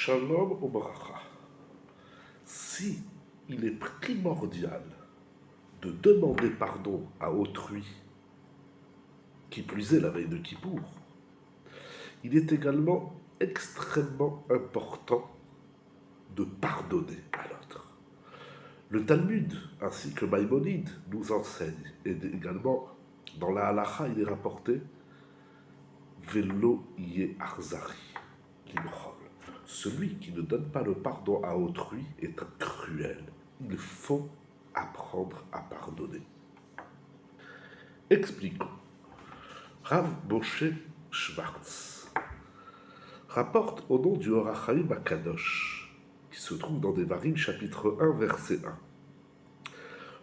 Shalom ou bracha. Si il est primordial de demander pardon à autrui, qui plus est la veille de Kippour, il est également extrêmement important de pardonner à l'autre. Le Talmud ainsi que Maïmonide nous enseignent, et également dans la Halacha il est rapporté Velo Yé Arzari, l'Imchol. Celui qui ne donne pas le pardon à autrui est un cruel. Il faut apprendre à pardonner. Expliquons. Rav Moshe Schwartz rapporte au nom du Or HaChaim Akadosh, qui se trouve dans Devarim chapitre 1 verset 1.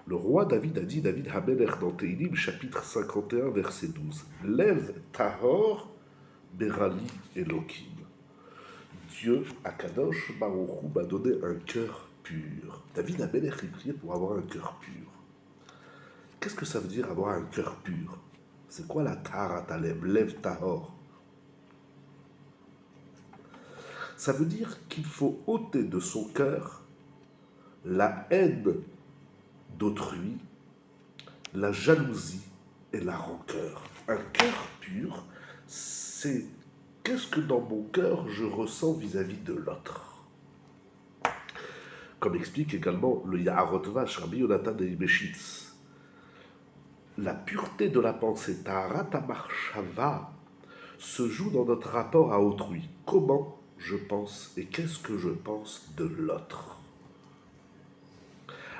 Le roi David a dit, David Hamelech dans Teilim chapitre 51 verset 12, Lève Tahor Berali Elohim. Dieu, Akadosh Baruch Hu, m'a donné un cœur pur. David Hamelech il priait pour avoir un cœur pur. Qu'est-ce que ça veut dire avoir un cœur pur? C'est quoi la Taharat Alev, Lev Tahor? Ça veut dire qu'il faut ôter de son cœur la haine d'autrui, la jalousie et la rancœur. Un cœur pur, c'est qu'est-ce que dans mon cœur je ressens vis-à-vis de l'autre. Comme explique également le Yaharot Vash, Rabbi Yonatan de Ibeshitz. La pureté de la pensée, Taharat HaMachshava, se joue dans notre rapport à autrui. Comment je pense et qu'est-ce que je pense de l'autre.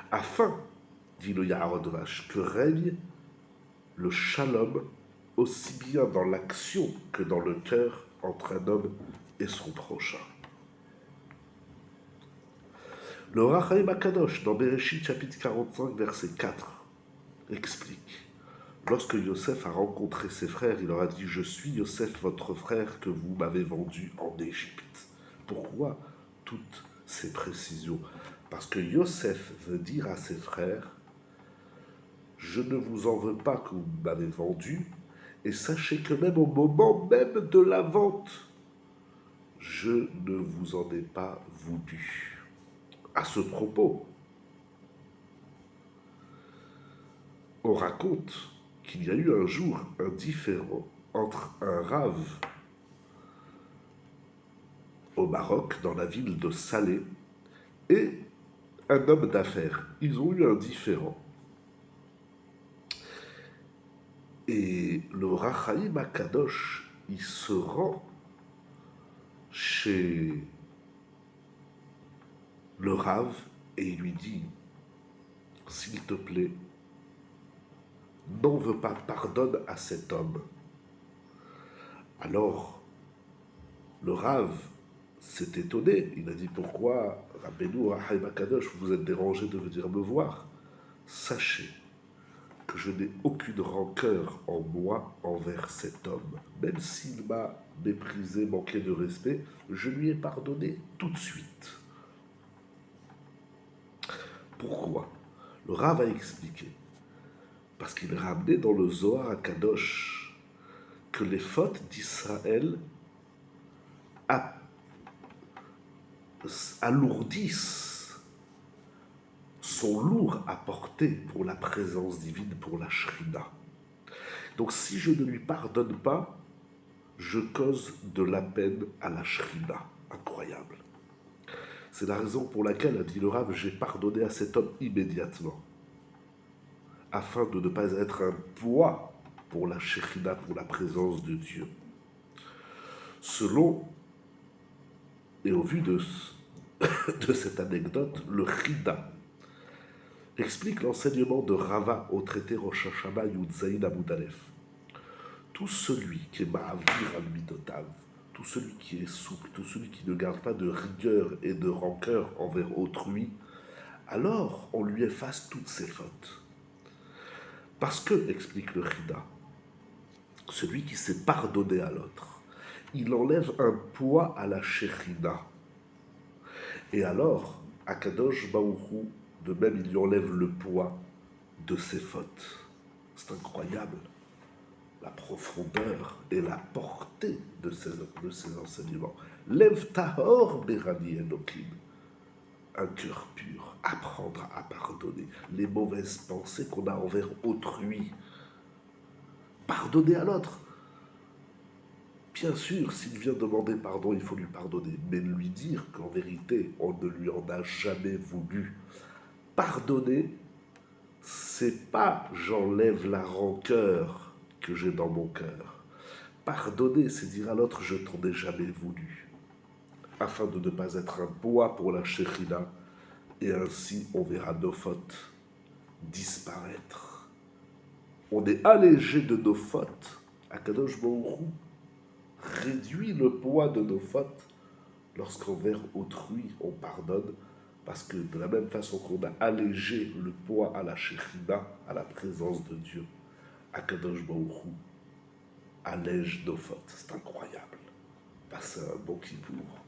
Afin, dit le Yaharot Vash, que règne le shalom aussi bien dans l'action que dans le cœur entre un homme et son prochain. Le Or HaChaim Akadosh, dans Bereshit chapitre 45, verset 4, explique. Lorsque Yosef a rencontré ses frères, il leur a dit « Je suis Yosef, votre frère, que vous m'avez vendu en Égypte. » Pourquoi toutes ces précisions? Parce que Yosef veut dire à ses frères « Je ne vous en veux pas que vous m'avez vendu, et sachez que même au moment même de la vente, je ne vous en ai pas voulu. » À ce propos, on raconte qu'il y a eu un jour un différend entre un rave au Maroc, dans la ville de Salé, et un homme d'affaires. Ils ont eu un différend. Et le Or HaChaim Akadosh, il se rend chez le rave et il lui dit « S'il te plaît, n'en veux pas, pardonne à cet homme. » Alors, le rave s'est étonné. Il a dit « Pourquoi, Rabbeinu Or HaChaim Akadosh, vous êtes dérangé de venir me voir? Sachez que je n'ai aucune rancœur en moi envers cet homme. Même s'il m'a méprisé, manqué de respect, je lui ai pardonné tout de suite. » Pourquoi? Le Rav a expliqué. Parce qu'il ramenait dans le Zohar HaKadosh que les fautes d'Israël alourdissent, sont lourds à porter pour la présence divine, pour la Shrina. Donc si je ne lui pardonne pas, je cause de la peine à la Shrina. Incroyable. C'est la raison pour laquelle, a dit le Rav, j'ai pardonné à cet homme immédiatement, afin de ne pas être un poids pour la Shrina, pour la présence de Dieu. Selon, et au vu de cette anecdote, le Chida explique l'enseignement de Rava au traité Rosh Hashanah Yud Zayin Amud Aleph. Tout celui qui est ma'avir al-midotav, tout celui qui est souple, tout celui qui ne garde pas de rigueur et de rancœur envers autrui, alors on lui efface toutes ses fautes. Parce que, explique le Chida, celui qui s'est pardonné à l'autre, il enlève un poids à la Shechina. Et alors, Akadosh Baruch Hu, de même, il lui enlève le poids de ses fautes. C'est incroyable, la profondeur et la portée de ces enseignements. Lev tahor berani Elohim. Un cœur pur, apprendre à pardonner les mauvaises pensées qu'on a envers autrui. Pardonner à l'autre. Bien sûr, s'il vient demander pardon, il faut lui pardonner, mais lui dire qu'en vérité, on ne lui en a jamais voulu. Pardonner, c'est pas j'enlève la rancœur que j'ai dans mon cœur. Pardonner, c'est dire à l'autre je t'en ai jamais voulu, afin de ne pas être un poids pour la Shekhinah, et ainsi on verra nos fautes disparaître. On est allégé de nos fautes. Akadosh Baruch Hu réduit le poids de nos fautes lorsqu'envers autrui on pardonne, parce que de la même façon qu'on a allégé le poids à la Shekhinah, à la présence de Dieu, Akadosh Baruch Hu allège nos fautes. C'est incroyable. Passez un bon Kippour.